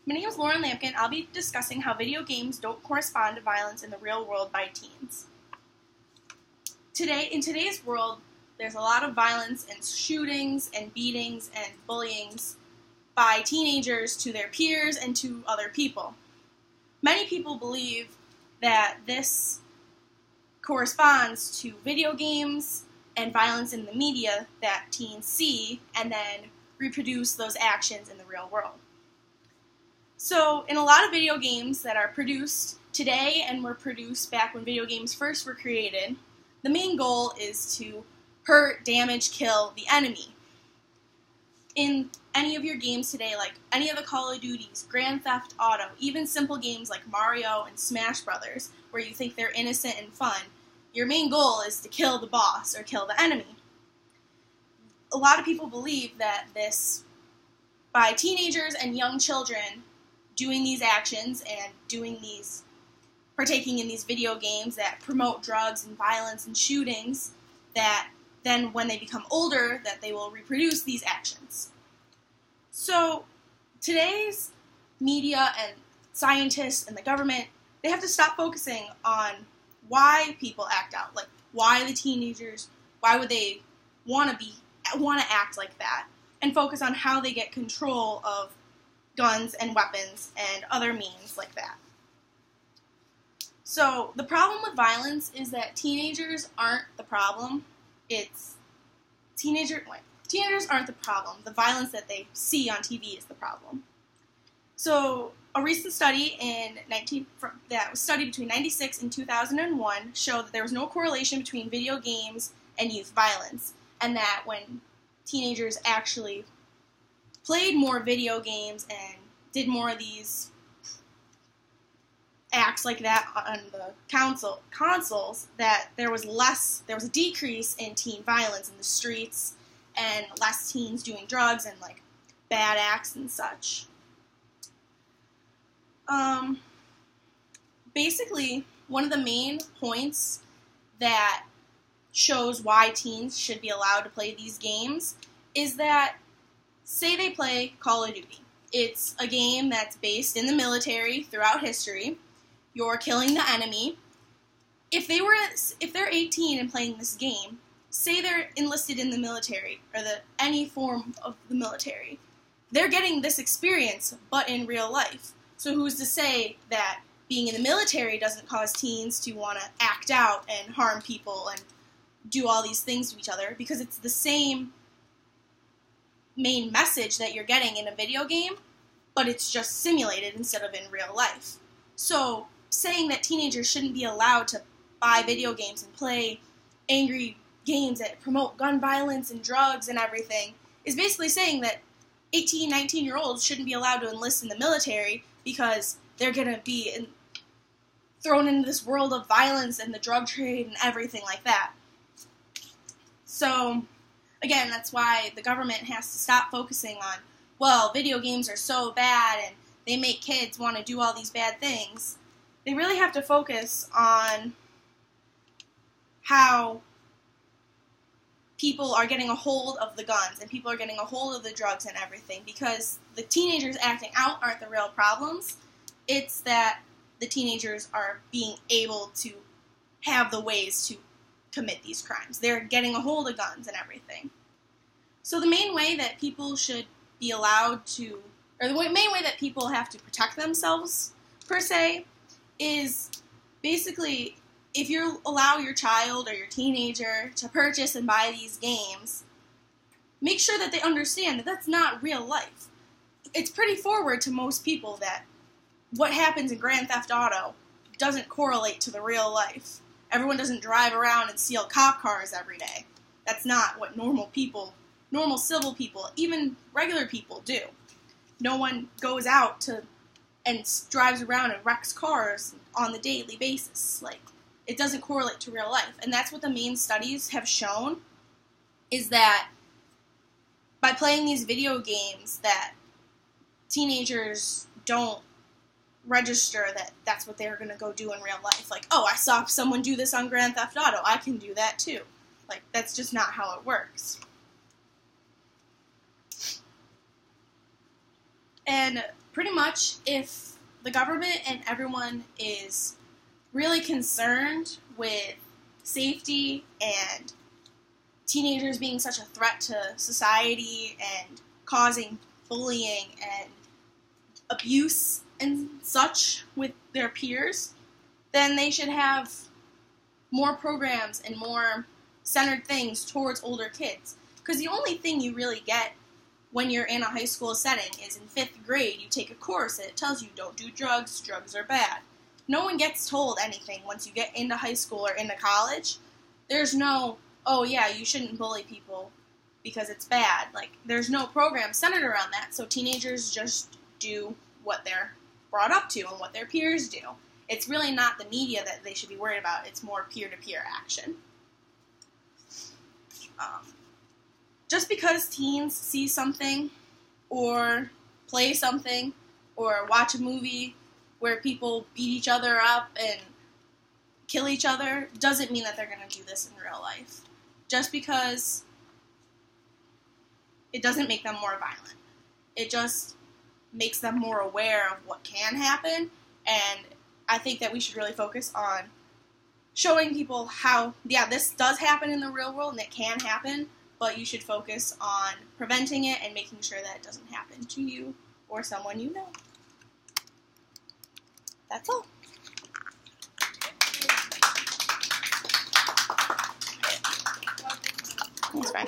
My name is Lauryn Lamkin. I'll be discussing how video games don't correspond to violence in the real world by teens. In today's world, there's a lot of violence and shootings and beatings and bullyings by teenagers to their peers and to other people. Many people believe that this corresponds to video games and violence in the media that teens see and then reproduce those actions in the real world. So, in a lot of video games that are produced today and were produced back when video games first were created, the main goal is to hurt, damage, kill the enemy. In any of your games today, like any of the Call of Duties, Grand Theft Auto, even simple games like Mario and Smash Brothers, where you think they're innocent and fun, your main goal is to kill the boss or kill the enemy. A lot of people believe that this, by teenagers and young children doing these actions and partaking in these video games that promote drugs and violence and shootings, that then when they become older, that they will reproduce these actions. So today's media and scientists and the government, they have to stop focusing on why people act out, like why the teenagers, why would they want to act like that, and focus on how they get control of guns and weapons and other means like that. So the problem with violence is that teenagers aren't the problem. Teenagers aren't the problem. The violence that they see on TV is the problem. So a recent study that was studied between 1996 and 2001 showed that there was no correlation between video games and youth violence, and that when teenagers actually played more video games and did more of these acts like that on the consoles, that there was a decrease in teen violence in the streets and less teens doing drugs and like bad acts and such. Basically, one of the main points that shows why teens should be allowed to play these games is that, say they play Call of Duty. It's a game that's based in the military throughout history. You're killing the enemy. If they're 18 and playing this game, say they're enlisted in the military or any form of the military, they're getting this experience, but in real life. So who's to say that being in the military doesn't cause teens to want to act out and harm people and do all these things to each other, because it's the same main message that you're getting in a video game, but it's just simulated instead of in real life. So saying that teenagers shouldn't be allowed to buy video games and play angry games that promote gun violence and drugs and everything is basically saying that 18, 19-year-olds shouldn't be allowed to enlist in the military because they're going to be thrown into this world of violence and the drug trade and everything like that. So, again, that's why the government has to stop focusing on, well, video games are so bad and they make kids want to do all these bad things. They really have to focus on how people are getting a hold of the guns and people are getting a hold of the drugs and everything, because the teenagers acting out aren't the real problems. It's that the teenagers are being able to have the ways to commit these crimes. They're getting a hold of guns and everything. So the main way that people should be allowed to, or the main way that people have to protect themselves, per se, is basically, if you allow your child or your teenager to purchase and buy these games, make sure that they understand that that's not real life. It's pretty forward to most people that what happens in Grand Theft Auto doesn't correlate to the real life. Everyone doesn't drive around and steal cop cars every day. That's not what normal civil people, even regular people do. No one goes out and drives around and wrecks cars on the daily basis. Like, it doesn't correlate to real life. And that's what the main studies have shown, is that by playing these video games that teenagers don't register that that's what they're going to go do in real life. Like, oh, I saw someone do this on Grand Theft Auto, I can do that too. Like, that's just not how it works. And pretty much if the government and everyone is really concerned with safety and teenagers being such a threat to society and causing bullying and abuse and such with their peers, then they should have more programs and more centered things towards older kids. Because the only thing you really get when you're in a high school setting is in 5th grade, you take a course and it tells you don't do drugs, drugs are bad. No one gets told anything once you get into high school or into college. There's no, oh yeah, you shouldn't bully people because it's bad. Like, there's no program centered around that, so teenagers just do what they're brought up to and what their peers do. It's really not the media that they should be worried about. It's more peer-to-peer action. Just because teens see something or play something or watch a movie where people beat each other up and kill each other doesn't mean that they're going to do this in real life. Just because it doesn't make them more violent. It just makes them more aware of what can happen, and I think that we should really focus on showing people how, yeah, this does happen in the real world and it can happen, but you should focus on preventing it and making sure that it doesn't happen to you or someone you know. That's all. Thanks, Brian.